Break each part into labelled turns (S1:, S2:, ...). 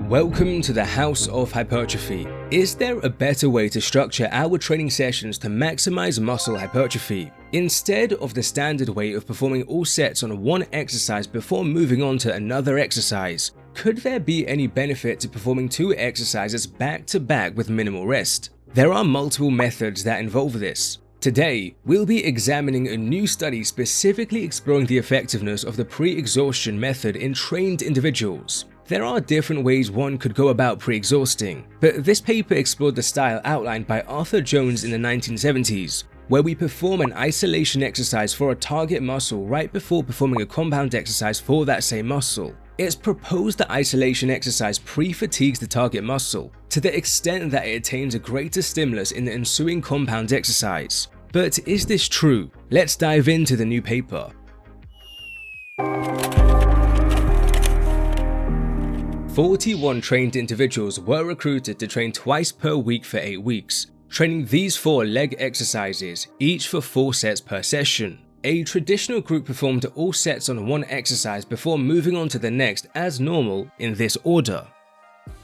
S1: Welcome to the House of Hypertrophy. Is there a better way to structure our training sessions to maximize muscle hypertrophy? Instead of the standard way of performing all sets on one exercise before moving on to another exercise, could there be any benefit to performing two exercises back to back with minimal rest? There are multiple methods that involve this. Today, we'll be examining a new study specifically exploring the effectiveness of the pre-exhaustion method in trained individuals. There are different ways one could go about pre-exhausting, but this paper explored the style outlined by Arthur Jones in the 1970s, where we perform an isolation exercise for a target muscle right before performing a compound exercise for that same muscle. It's proposed that isolation exercise pre-fatigues the target muscle to the extent that it attains a greater stimulus in the ensuing compound exercise. But is this true? Let's dive into the new paper. 41 trained individuals were recruited to train twice per week for 8 weeks, training these 4 leg exercises, each for 4 sets per session. A traditional group performed all sets on one exercise before moving on to the next as normal in this order.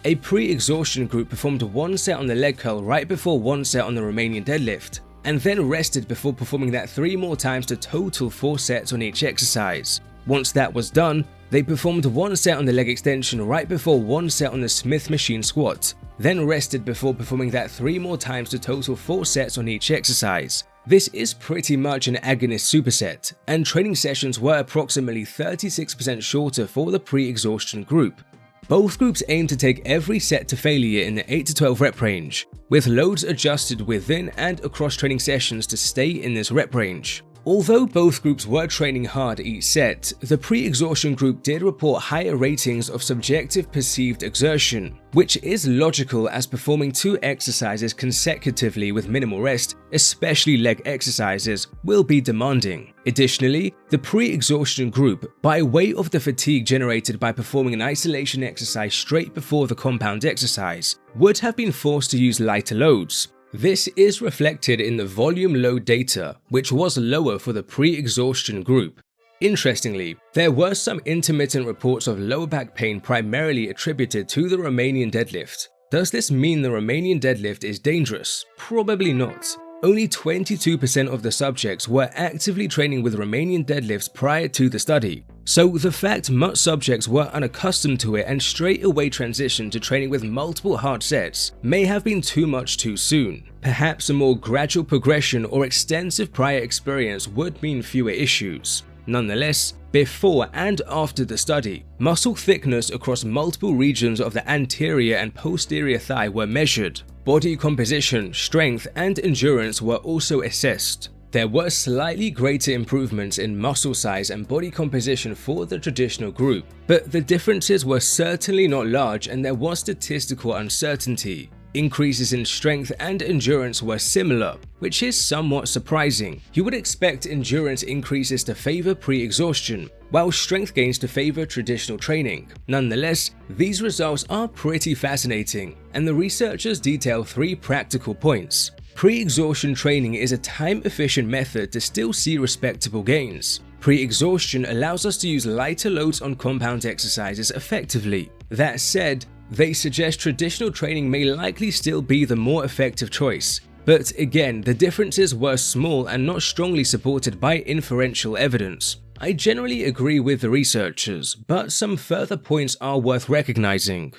S1: A pre-exhaustion group performed 1 set on the leg curl right before 1 set on the Romanian deadlift, and then rested before performing that 3 more times to total 4 sets on each exercise. Once that was done, they performed 1 set on the leg extension right before 1 set on the Smith machine squat, then rested before performing that 3 more times to total 4 sets on each exercise. This is pretty much an agonist superset, and training sessions were approximately 36% shorter for the pre-exhaustion group. Both groups aim to take every set to failure in the 8 to 12 rep range, with loads adjusted within and across training sessions to stay in this rep range. Although both groups were training hard each set, the pre-exhaustion group did report higher ratings of subjective perceived exertion, which is logical as performing 2 exercises consecutively with minimal rest, especially leg exercises, will be demanding. Additionally, the pre-exhaustion group, by way of the fatigue generated by performing an isolation exercise straight before the compound exercise, would have been forced to use lighter loads. This is reflected in the volume load data, which was lower for the pre-exhaustion group. Interestingly, there were some intermittent reports of lower back pain primarily attributed to the Romanian deadlift. Does this mean the Romanian deadlift is dangerous? Probably not. Only 22% of the subjects were actively training with Romanian deadlifts prior to the study. So the fact most subjects were unaccustomed to it and straight away transitioned to training with multiple hard sets may have been too much too soon. Perhaps a more gradual progression or extensive prior experience would mean fewer issues. Nonetheless, before and after the study, muscle thickness across multiple regions of the anterior and posterior thigh were measured. Body composition, strength, and endurance were also assessed. There were slightly greater improvements in muscle size and body composition for the traditional group, but the differences were certainly not large and there was statistical uncertainty. Increases in strength and endurance were similar, which is somewhat surprising. You would expect endurance increases to favor pre-exhaustion, while strength gains to favor traditional training. Nonetheless, these results are pretty fascinating, and the researchers detail 3 practical points. Pre-exhaustion training is a time-efficient method to still see respectable gains. Pre-exhaustion allows us to use lighter loads on compound exercises effectively. That said, they suggest traditional training may likely still be the more effective choice. But again, the differences were small and not strongly supported by inferential evidence. I generally agree with the researchers, but some further points are worth recognizing.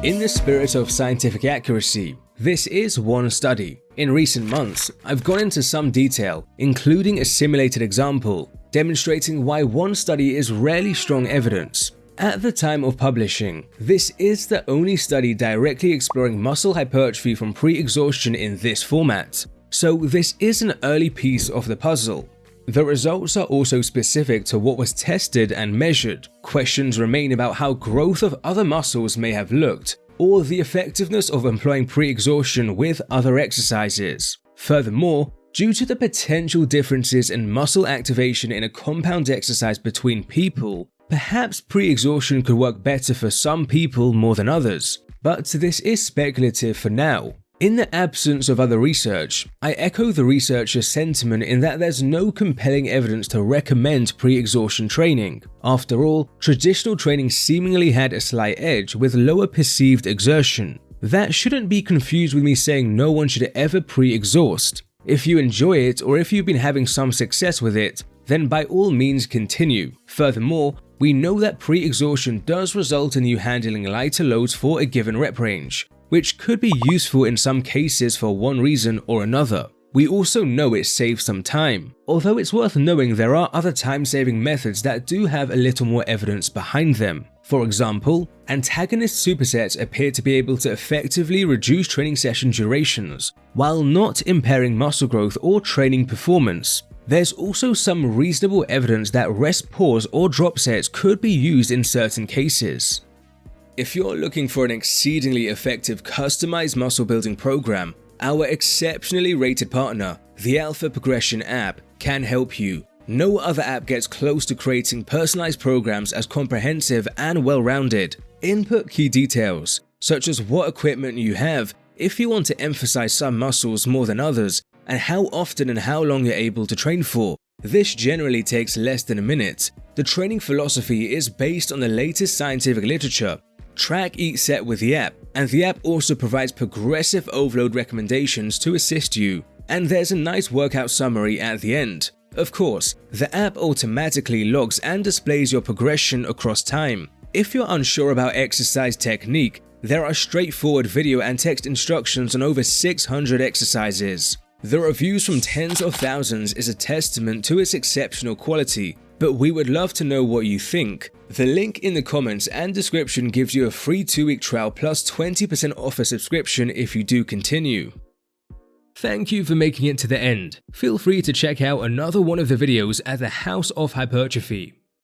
S1: In the spirit of scientific accuracy, this is one study. In recent months, I've gone into some detail, including a simulated example, demonstrating why one study is rarely strong evidence. At the time of publishing, this is the only study directly exploring muscle hypertrophy from pre-exhaustion in this format, so this is an early piece of the puzzle. The results are also specific to what was tested and measured. Questions remain about how growth of other muscles may have looked, or the effectiveness of employing pre-exhaustion with other exercises. Furthermore, due to the potential differences in muscle activation in a compound exercise between people, perhaps pre-exhaustion could work better for some people more than others. But this is speculative for now. In the absence of other research, I echo the researcher's sentiment in that there's no compelling evidence to recommend pre-exhaustion training. After all, traditional training seemingly had a slight edge with lower perceived exertion. That shouldn't be confused with me saying no one should ever pre-exhaust. If you enjoy it or if you've been having some success with it, then by all means continue. Furthermore, we know that pre-exhaustion does result in you handling lighter loads for a given rep range, which could be useful in some cases for one reason or another. We also know it saves some time, although it's worth knowing there are other time-saving methods that do have a little more evidence behind them. For example, antagonist supersets appear to be able to effectively reduce training session durations, while not impairing muscle growth or training performance. There's also some reasonable evidence that rest pause or drop sets could be used in certain cases. If you're looking for an exceedingly effective customized muscle building program, our exceptionally rated partner, the Alpha Progression app, can help you. No other app gets close to creating personalized programs as comprehensive and well-rounded. Input key details, such as what equipment you have, if you want to emphasize some muscles more than others, and how often and how long you're able to train for. This generally takes less than a minute. The training philosophy is based on the latest scientific literature. Track each set with the app, and the app also provides progressive overload recommendations to assist you. And there's a nice workout summary at the end. Of course, the app automatically logs and displays your progression across time. If you're unsure about exercise technique, there are straightforward video and text instructions on over 600 exercises. The reviews from tens of thousands is a testament to its exceptional quality, but we would love to know what you think. The link in the comments and description gives you a free 2-week trial plus 20% off a subscription if you do continue. Thank you for making it to the end. Feel free to check out another one of the videos at the House of Hypertrophy.